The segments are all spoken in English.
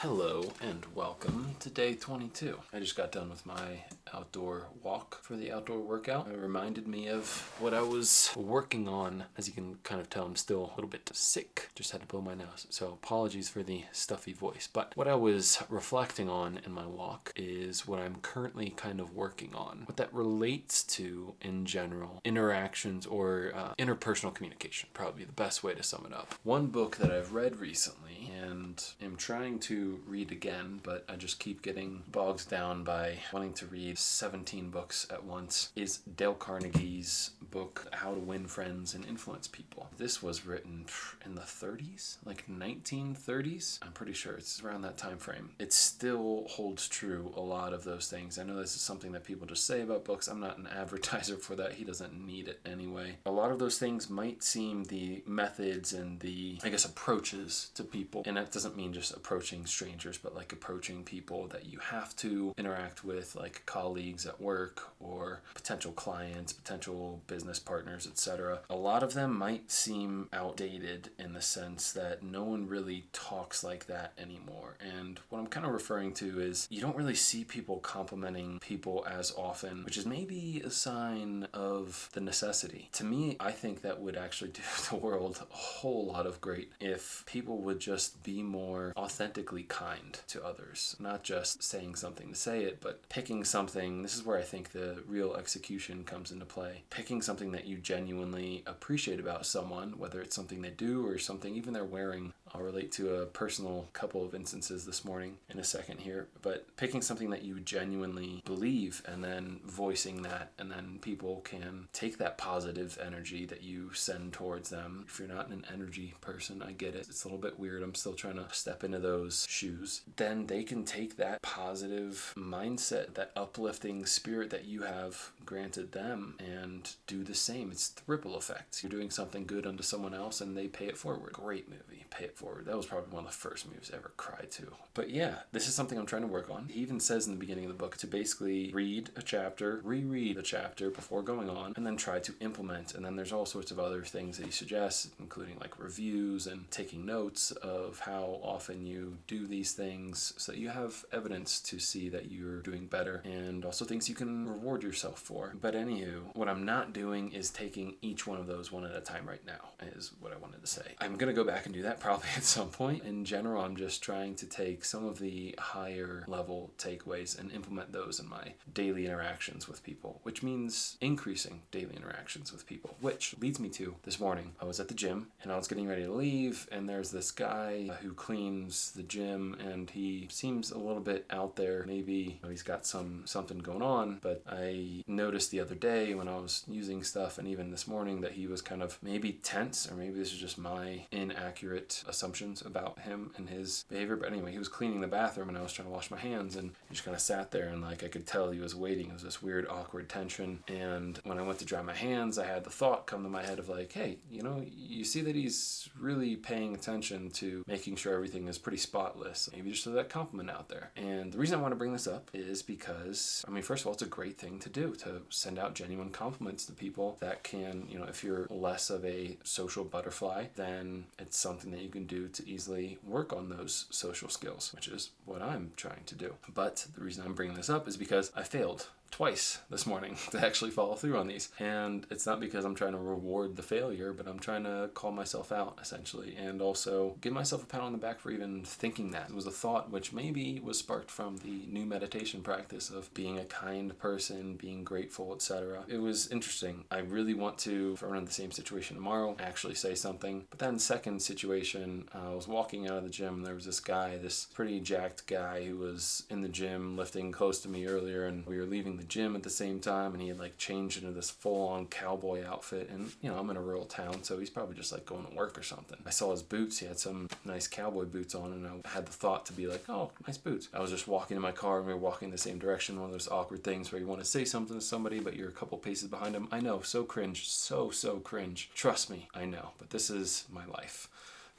Hello and welcome to day 22. I just got done with my outdoor walk for the outdoor workout. It reminded me of what I was working on. As you can kind of tell, I'm still a little bit sick. Just had to blow my nose. So apologies for the stuffy voice. But what I was reflecting on in my walk is what I'm currently kind of working on. What that relates to in general, interactions or interpersonal communication, probably the best way to sum it up. One book that I've read recently and am trying to read again, but I just keep getting bogged down by wanting to read 17 books at once, is Dale Carnegie's book, How to Win Friends and Influence People. This was written in the 30s, like 1930s. I'm pretty sure it's around that time frame. It still holds true, a lot of those things. I know this is something that people just say about books. I'm not an advertiser for that. He doesn't need it anyway. A lot of those things might seem the methods and the, approaches to people. And that doesn't mean just approaching strangers, but like approaching people that you have to interact with, like colleagues at work or potential clients, potential business partners, etc. A lot of them might seem outdated in the sense that no one really talks like that anymore. And what I'm kind of referring to is you don't really see people complimenting people as often, which is maybe a sign of the necessity. To me, I think that would actually do the world a whole lot of great if people would just be more authentically kind to others, not just saying something to say it, but picking something. This is where I think the real execution comes into play. Picking something that you genuinely appreciate about someone, whether it's something they do or something even they're wearing. I'll relate to a personal couple of instances this morning in a second here, but picking something that you genuinely believe and then voicing that, and then people can take that positive energy that you send towards them. If you're not an energy person, I get it. It's a little bit weird. I'm still trying to step into those shoes. Then they can take that positive mindset, that uplifting spirit that you have granted them, and do the same. It's the ripple effect. You're doing something good unto someone else and they pay it forward. Great movie, Pay It Forward. That was probably one of the first movies I ever cried to. But yeah, this is something I'm trying to work on. He even says in the beginning of the book to basically read a chapter, reread a chapter before going on, and then try to implement. And then there's all sorts of other things that he suggests, including like reviews and taking notes of how often you do these things so that you have evidence to see that you're doing better, and also things you can reward yourself for. But anywho, what I'm not doing is taking each one of those one at a time right now, is what I wanted to say. I'm going to go back and do that probably at some point. In general, I'm just trying to take some of the higher level takeaways and implement those in my daily interactions with people, which means increasing daily interactions with people, which leads me to this morning. I was at the gym and I was getting ready to leave, and there's this guy who cleans the gym, and he seems a little bit out there. Maybe he's got something going on, but I noticed the other day when I was using stuff, and even this morning, that he was kind of maybe tense, or maybe this is just my inaccurate assumptions about him and his behavior. But anyway, he was cleaning the bathroom and I was trying to wash my hands, and he just kind of sat there, and like I could tell he was waiting. It was this weird, awkward tension. And when I went to dry my hands, I had the thought come to my head of like, hey, you see that he's really paying attention to making sure everything is pretty spotless. Maybe just throw that compliment out there. And the reason I want to bring this up is because, first of all, it's a great thing to do, to send out genuine compliments to people. That can, if you're less of a social butterfly, then it's something that you can do to easily work on those social skills, which is what I'm trying to do. But the reason I'm bringing this up is because I failed twice this morning to actually follow through on these. And it's not because I'm trying to reward the failure, but I'm trying to call myself out, essentially, and also give myself a pat on the back for even thinking that. It was a thought which maybe was sparked from the new meditation practice of being a kind person, being grateful, etc. It was interesting. I really want to, if I run into the same situation tomorrow, actually say something. But then second situation, I was walking out of the gym, and there was this guy, this pretty jacked guy who was in the gym lifting close to me earlier, and we were leaving the gym at the same time, and he had like changed into this full-on cowboy outfit. And I'm in a rural town, so he's probably just like going to work or something. I saw his boots. He had some nice cowboy boots on, and I had the thought to be like, oh, nice boots. I was just walking in my car, and we were walking the same direction. One of those awkward things where you want to say something to somebody, but you're a couple paces behind them. I know, so cringe, so cringe. Trust me, I know, but this is my life.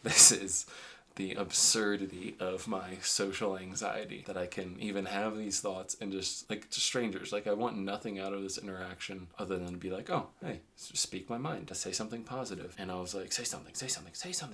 This is the absurdity of my social anxiety, that I can even have these thoughts and just like to strangers. Like I want nothing out of this interaction other than to be like, oh, hey, speak my mind, to say something positive. And I was like, say something,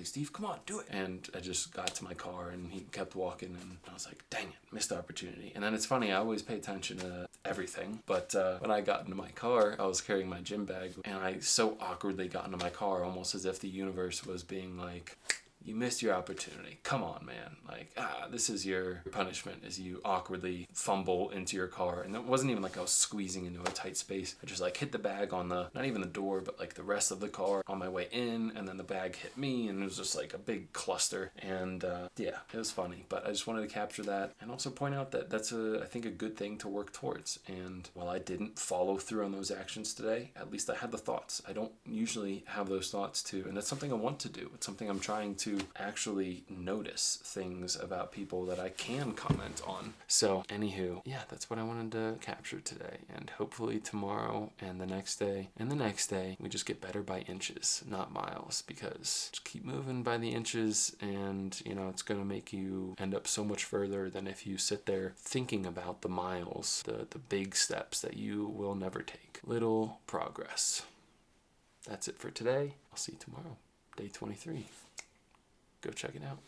Steve, come on, do it. And I just got to my car and he kept walking and I was like, dang it, missed opportunity. And then it's funny, I always pay attention to everything, but when I got into my car, I was carrying my gym bag and I so awkwardly got into my car, almost as if the universe was being like, you missed your opportunity. Come on, man. Like, this is your punishment, as you awkwardly fumble into your car. And it wasn't even like I was squeezing into a tight space. I just like hit the bag on the, not even the door, but like the rest of the car on my way in. And then the bag hit me and it was just like a big cluster. And yeah, it was funny. But I just wanted to capture that and also point out that that's I think a good thing to work towards. And while I didn't follow through on those actions today, at least I had the thoughts. I don't usually have those thoughts too. And that's something I want to do. It's something I'm trying to actually notice things about people that I can comment on. So anywho, yeah, that's what I wanted to capture today. And hopefully tomorrow and the next day and the next day, we just get better by inches, not miles, because just keep moving by the inches and, you know, it's going to make you end up so much further than if you sit there thinking about the miles, the big steps that you will never take. Little progress. That's it for today. I'll see you tomorrow, day 23. Go check it out.